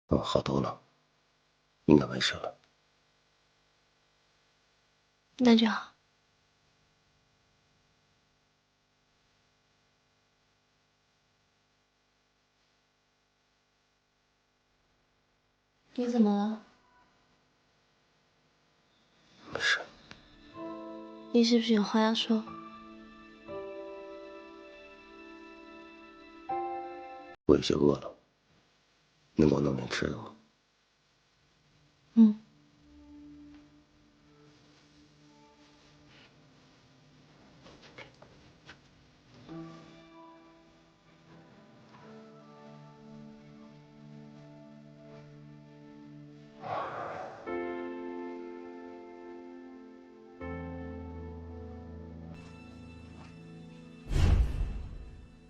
好多了，应该没事了。那就好。你怎么了？没事。你是不是有話要說？我有些餓了，能給我弄點吃的嗎？嗯。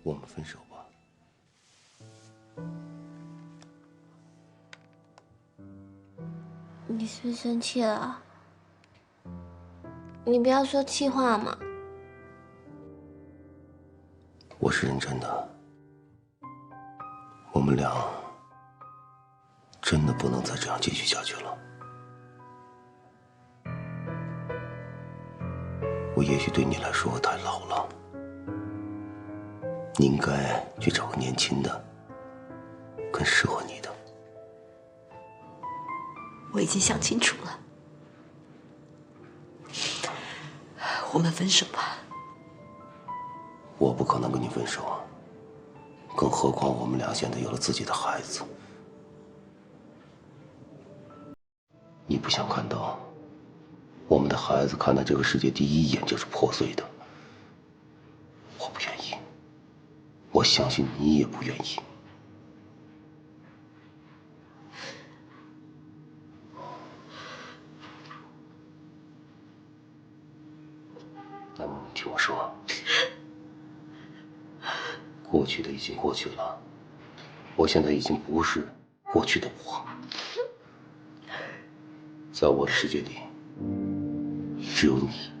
我們分手吧。你是不是生氣了？你不要說氣話嘛。我是認真的，我們倆真的不能再這樣繼續下去了。我也許對你來說太老了，你應該去找個年輕的，更適合你的。我已經想清楚了，我們分手吧。我不可能跟你分手啊，更何況我們倆現在有了自己的孩子。你不想看到我們的孩子看到這個世界第一眼就是破碎的，我不願意，我相信你也不願意。那么你听我说，過去的已經過去了，我現在已經不是過去的我，在我的世界裡，只有你。